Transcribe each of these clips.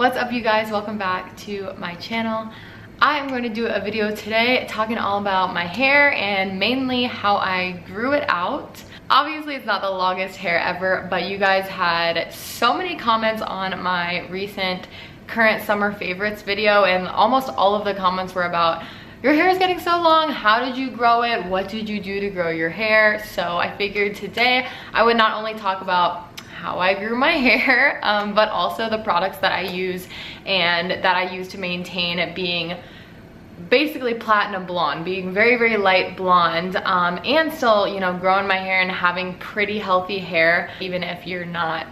What's up, you guys? Welcome back to my channel. I'm going to do a video today talking all about my hair and mainly how I grew it out. Obviously, it's not the longest hair ever, but you guys had so many comments on my recent current summer favorites video, and almost all of the comments were about, your hair is getting so long, how did you grow it? What did you do to grow your hair? So I figured today I would not only talk about how I grew my hair, but also the products that I use and that I use to maintain it being basically platinum blonde, being very light blonde, and still, you know, growing my hair and having pretty healthy hair. Even if you're not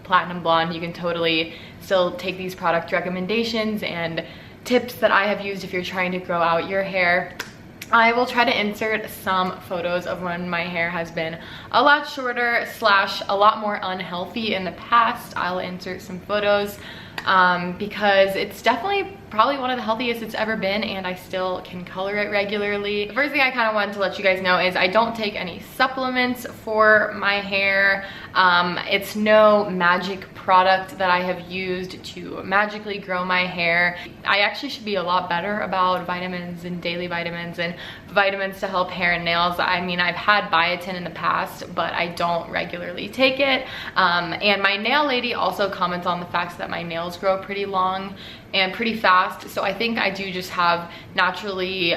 platinum blonde, you can totally still take these product recommendations and tips that I have used if you're trying to grow out your hair. I will try to insert some photos of when my hair has been a lot shorter slash a lot more unhealthy in the past. I'll insert some photos because it's definitely probably one of the healthiest it's ever been, and I still can color it regularly. The first thing I kind of wanted to let you guys know is I don't take any supplements for my hair. It's no magic product that I have used to magically grow my hair. I actually should be a lot better about vitamins and daily vitamins and vitamins to help hair and nails. I mean, I've had biotin in the past, but I don't regularly take it. And my nail lady also comments on the fact that my nails grow pretty long and pretty fast. So I think I do just have naturally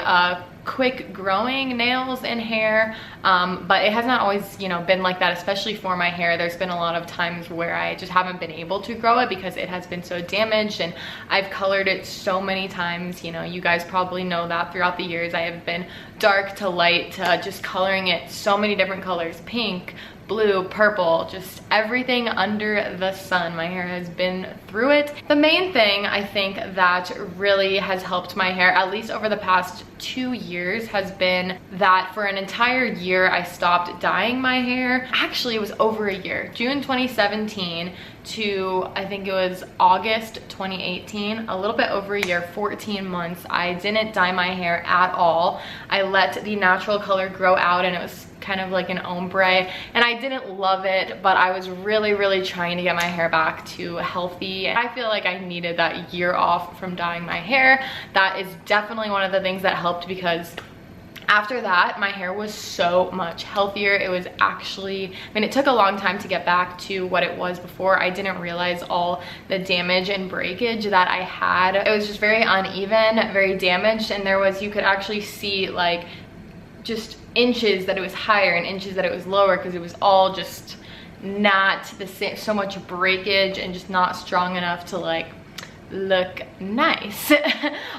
quick growing nails and hair, but it has not always, you know, been like that, especially for my hair. There's been a lot of times where I just haven't been able to grow it because it has been so damaged, and I've colored it so many times. You know, you guys probably know that throughout the years I have been dark to light to just coloring it so many different colors, pink, blue, purple, just everything under the sun. My hair has been through it. The main thing I think that really has helped my hair, at least over the past 2 years, has been that for an entire year I stopped dyeing my hair. Actually, it was over a year. June 2017 to I think it was August 2018, a little bit over a year, 14 months, I didn't dye my hair at all. I let the natural color grow out, and it was kind of like an ombre, and I didn't love it, but I was really trying to get my hair back to healthy. I feel like I needed that year off from dyeing my hair. That is definitely one of the things that helped, because after that, my hair was so much healthier. It was actually, I mean, it took a long time to get back to what it was before. I didn't realize all the damage and breakage that I had. It was just very uneven, very damaged, and there was, you could actually see like just inches that it was higher and inches that it was lower, because it was all just not the same, so much breakage and just not strong enough to like look nice.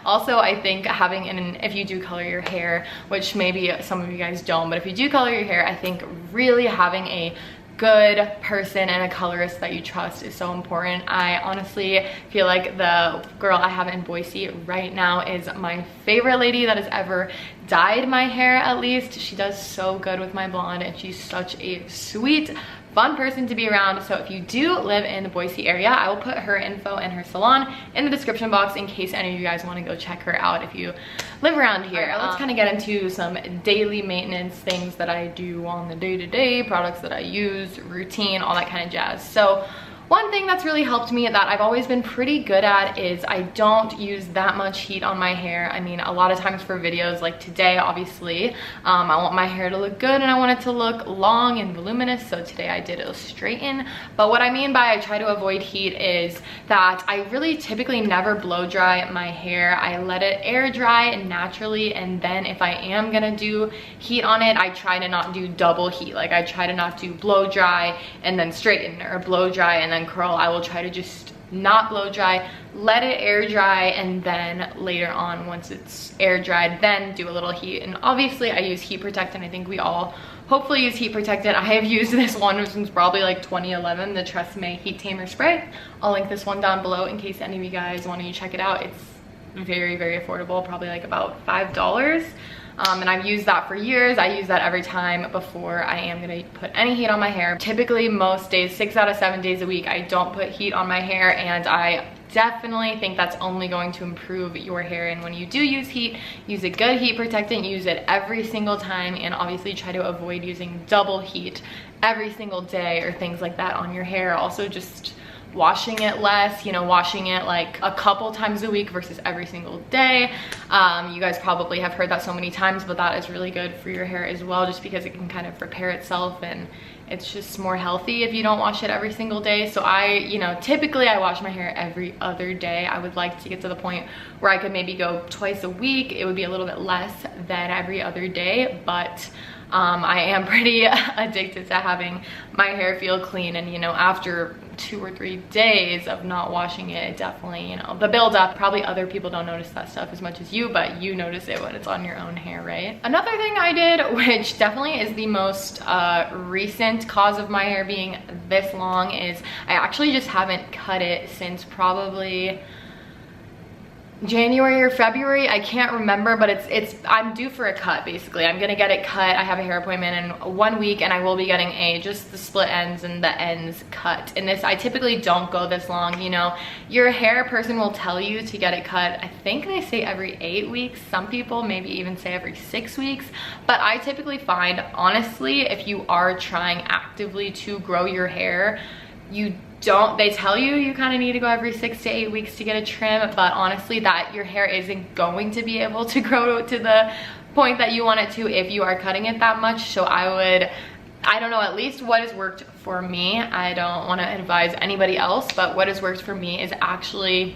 Also, I think having if you do color your hair, which maybe some of you guys don't, but if you do color your hair, I think really having a good person and a colorist that you trust is so important. I honestly feel like the girl I have in Boise right now is my favorite lady that has ever dyed my hair, at least. She does so good with my blonde, and she's such a sweet, fun person to be around. So if you do live in the Boise area, I will put her info and her salon in the description box in case any of you guys want to go check her out if you live around here. Right, let's kind of get into some daily maintenance things that I do on the day-to-day, products that I use, routine, all that kind of jazz. So one thing that's really helped me that I've always been pretty good at is I don't use that much heat on my hair. I mean, a lot of times for videos like today, obviously, I want my hair to look good and I want it to look long and voluminous, so today I did a straighten. But what I mean by I try to avoid heat is that I really typically never blow dry my hair. I let it air dry naturally, and then if I am gonna do heat on it, I try to not do double heat. Like, I try to not do blow dry and then straighten, or blow dry and then curl. I will try to just not blow dry, let it air dry, and then later on, once it's air dried, then do a little heat. And obviously I use heat protectant. I think we all hopefully use heat protectant. I have used this one since probably like 2011, the Tresemme Heat Tamer Spray. I'll link this one down below in case any of you guys want to check it out. It's very affordable, probably like about $5. And I've used that for years. I use that every time before I am gonna put any heat on my hair. Typically most days, 6 out of 7 days a week, I don't put heat on my hair, and I definitely think that's only going to improve your hair. And when you do use heat, use a good heat protectant, use it every single time, and obviously try to avoid using double heat every single day or things like that on your hair. Also, just washing it less, you know, washing it like a couple times a week versus every single day. You guys probably have heard that so many times, but that is really good for your hair as well, just because it can kind of repair itself, and it's just more healthy if you don't wash it every single day. So you know, typically I wash my hair every other day. I would like to get to the point where I could maybe go twice a week. It would be a little bit less than every other day, but I am pretty addicted to having my hair feel clean. And you know, after 2 or 3 days of not washing it, it definitely, you know, the buildup, probably other people don't notice that stuff as much as you, but you notice it when it's on your own hair, right? Another thing I did, which definitely is the most recent cause of my hair being this long, is I actually just haven't cut it since probably January or February. I can't remember, but I'm due for a cut. Basically, I'm gonna get it cut. I have a hair appointment in 1 week, and I will be getting just the split ends and the ends cut. And this, I typically don't go this long. You know, your hair person will tell you to get it cut, I think they say every 8 weeks. Some people maybe even say every 6 weeks, but I typically find, honestly, if you are trying actively to grow your hair, they tell you kind of need to go every 6 to 8 weeks to get a trim, but honestly, that your hair isn't going to be able to grow to the point that you want it to if you are cutting it that much. So I don't know, at least what has worked for me, I don't want to advise anybody else, but what has worked for me is actually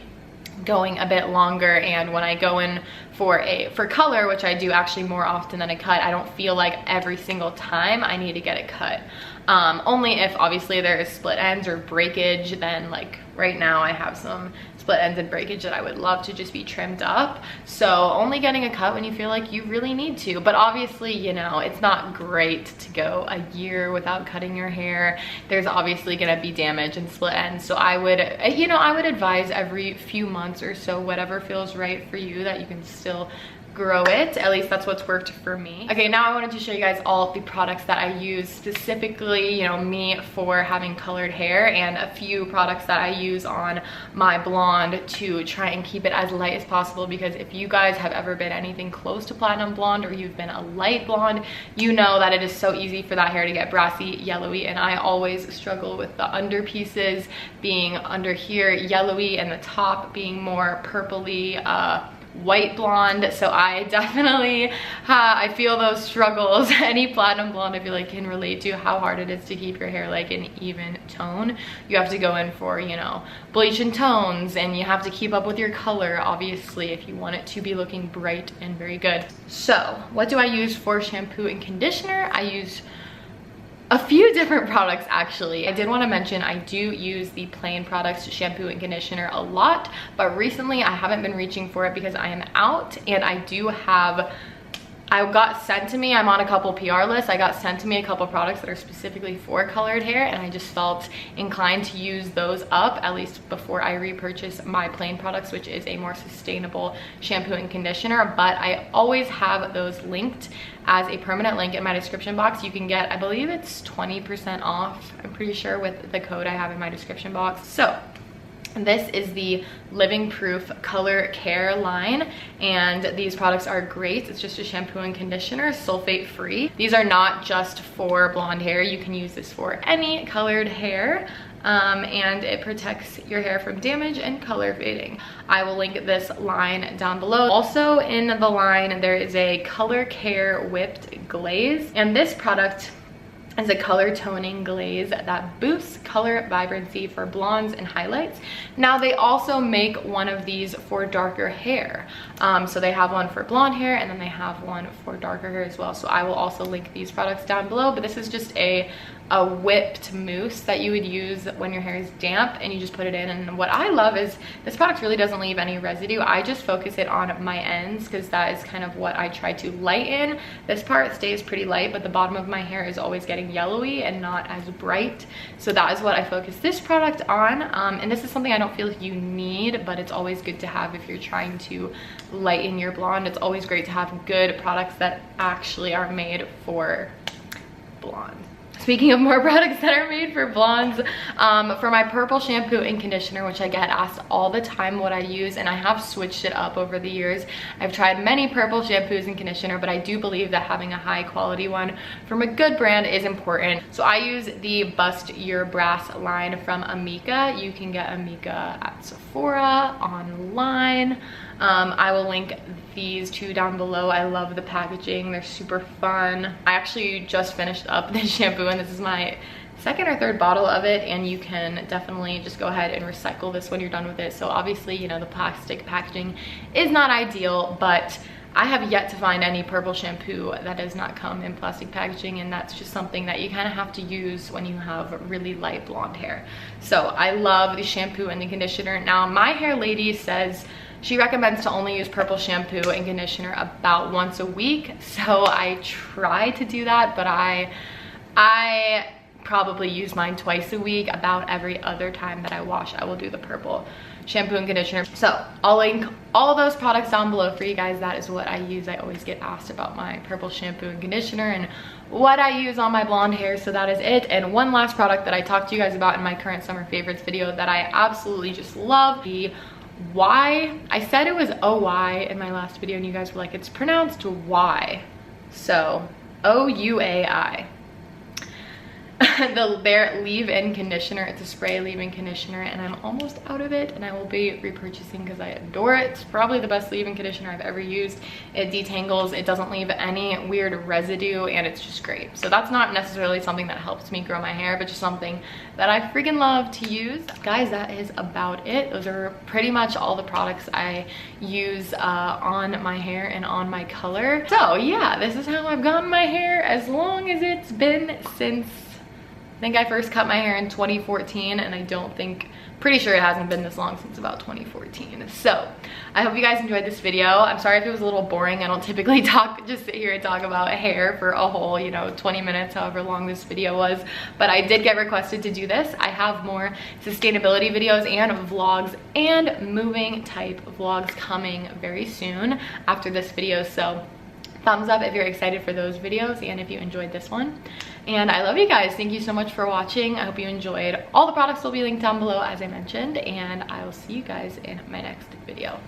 going a bit longer. And when I go in for color, which I do actually more often than a cut, I don't feel like every single time I need to get it cut. Only if obviously there is split ends or breakage, then like right now I have some split ends and breakage that I would love to just be trimmed up. So only getting a cut when you feel like you really need to. But obviously, you know, it's not great to go a year without cutting your hair. There's obviously gonna be damage and split ends. So I would advise every few months or so, whatever feels right for you, that you can still grow it. At least that's what's worked for me. Okay, now I wanted to show you guys all the products that I use specifically, you know, me for having colored hair, and a few products that I use on my blonde to try and keep it as light as possible. Because if you guys have ever been anything close to platinum blonde, or you've been a light blonde, you know that it is so easy for that hair to get brassy, yellowy, and I always struggle with the under pieces being under here yellowy and the top being more purpley white blonde. So I definitely I feel those struggles. Any platinum blonde I feel like can relate to how hard it is to keep your hair like an even tone. You have to go in for, you know, bleach and tones, and you have to keep up with your color, obviously, if you want it to be looking bright and very good. So what do I use for shampoo and conditioner? I use a few different products, actually. I did want to mention I do use the plain products shampoo and conditioner a lot, but recently I haven't been reaching for it because I am out, and I got sent to me, I'm on a couple PR lists, I got sent to me a couple products that are specifically for colored hair, and I just felt inclined to use those up, at least before I repurchase my plain products, which is a more sustainable shampoo and conditioner. But I always have those linked as a permanent link in my description box. You can get, I believe it's 20% off, I'm pretty sure, with the code I have in my description box. So this is the Living Proof Color Care line, and these products are great. It's just a shampoo and conditioner, sulfate free. These are not just for blonde hair. You can use this for any colored hair, and it protects your hair from damage and color fading. I will link this line down below. Also in the line, there is a Color Care Whipped Glaze, and this product is a color toning glaze that boosts color vibrancy for blondes and highlights. Now they also make one of these for darker hair. So they have one for blonde hair, and then they have one for darker hair as well. So I will also link these products down below, but this is just a whipped mousse that you would use when your hair is damp, and you just put it in. And what I love is this product really doesn't leave any residue. I just focus it on my ends because that is kind of what I try to lighten. This part stays pretty light, but the bottom of my hair is always getting yellowy and not as bright. So that is what I focus this product on. And this is something I don't feel you need, but it's always good to have if you're trying to lighten your blonde. It's always great to have good products that actually are made for blonde. Speaking of more products that are made for blondes, for my purple shampoo and conditioner, which I get asked all the time what I use, and I have switched it up over the years. I've tried many purple shampoos and conditioner, but I do believe that having a high quality one from a good brand is important. So I use the Bust Your Brass line from Amika. You can get Amika at Sephora, online. I will link these two down below. I love the packaging. They're super fun. I actually just finished up this shampoo, and this is my second or third bottle of it, and you can definitely just go ahead and recycle this when you're done with it. So obviously, you know, the plastic packaging is not ideal, but I have yet to find any purple shampoo that does not come in plastic packaging, and that's just something that you kind of have to use when you have really light blonde hair. So I love the shampoo and the conditioner. Now, my hair lady says she recommends to only use purple shampoo and conditioner about once a week. So I try to do that, but I probably use mine twice a week. About every other time that I wash, I will do the purple shampoo and conditioner. So I'll link all of those products down below for you guys. That is what I use. I always get asked about my purple shampoo and conditioner and what I use on my blonde hair. So that is it. And one last product that I talked to you guys about in my current summer favorites video that I absolutely just love, the Y. I said it was OY in my last video, and you guys were like, it's pronounced Y. So OUAI. Their leave-in conditioner. It's a spray leave-in conditioner, and I'm almost out of it, and I will be repurchasing because I adore it. It's probably the best leave-in conditioner I've ever used. It detangles, it doesn't leave any weird residue, and it's just great. So that's not necessarily something that helps me grow my hair, but just something that I freaking love to use. Guys, that is about it. Those are pretty much all the products I use on my hair and on my color. So yeah, this is how I've gotten my hair as long as it's been since I think I first cut my hair in 2014, and pretty sure it hasn't been this long since about 2014. So I hope you guys enjoyed this video. I'm sorry if it was a little boring. I don't typically just sit here and talk about hair for a whole, you know, 20 minutes, however long this video was, but I did get requested to do this. I have more sustainability videos and vlogs and moving type vlogs coming very soon after this video. So thumbs up if you're excited for those videos and if you enjoyed this one. And I love you guys. Thank you so much for watching. I hope you enjoyed. All the products will be linked down below, as I mentioned, and I will see you guys in my next video.